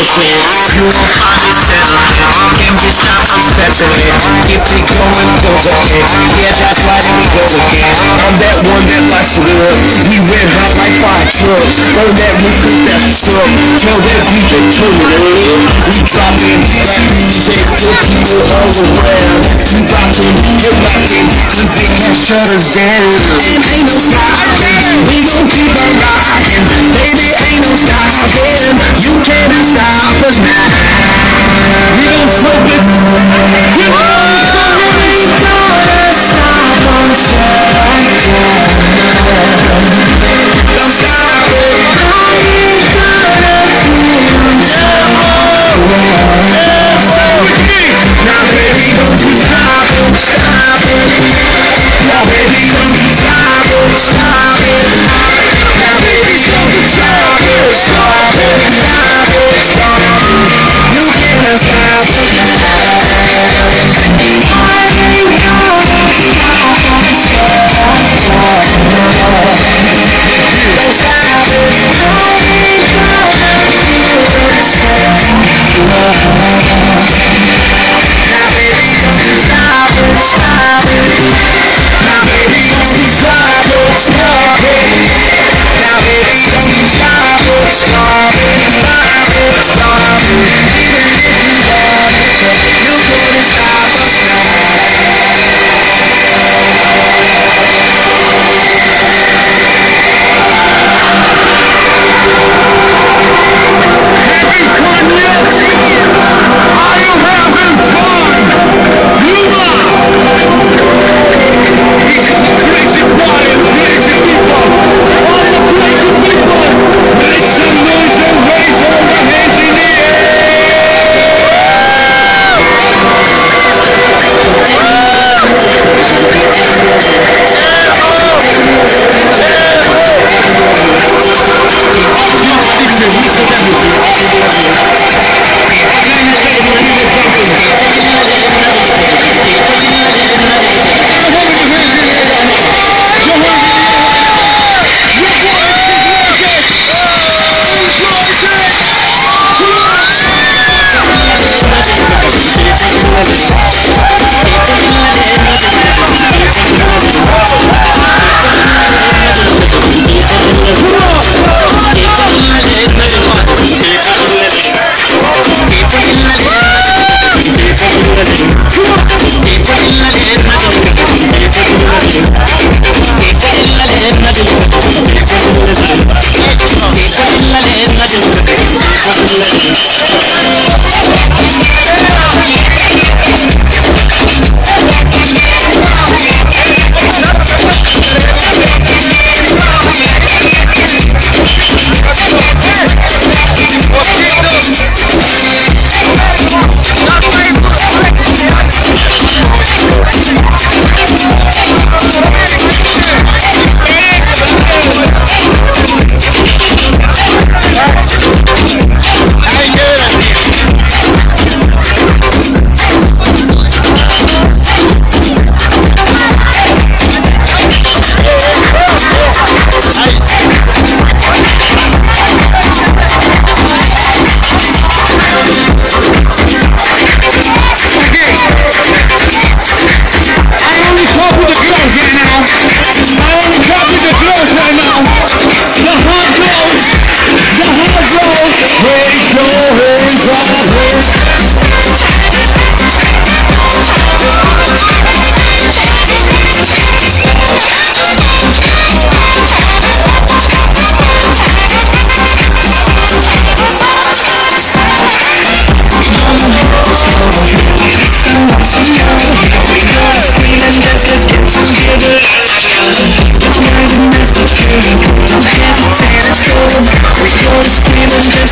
motion. You won't find it settling. Can't be stopped, I'm stepping in. Keep it going, go ahead. Yeah, that's right, here we go again. I'm that one that likes to live. We red hot like fire trucks. Burn that roof, cause that's the truck. Tell that DJ turn it up. We dropping like music, put people all around. We rocking, we're rocking, cause they can't shut us down. And ain't no stopping, we gon' keep on rocking. Baby, ain't no stopping, you cannot stop us now. We gon' flip it. We gon' flip it. We gonna stop on shutdown. Don't stop it. I ain't gonna feel now baby, don't you stop it, stop it. Now baby, don't you stop it, stop it. Now baby, don't you stop it, stop it, stop it, stop it. You cannot stop us now. I ain't gonna stop on shutdown. Don't stop it. I ain't gonna feel now baby, don't you stop it, stop it. Now baby, don't you stop it, stop it. Now baby, don't you stop it, stop it, stop it, stop it. Even if you wanted to, you couldn't stop us now. Having fun yet? Are you having fun? You are! These are the crazy party, crazy people! All the crazy people! Make some noise and raise all your hands in the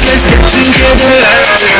Let's get together.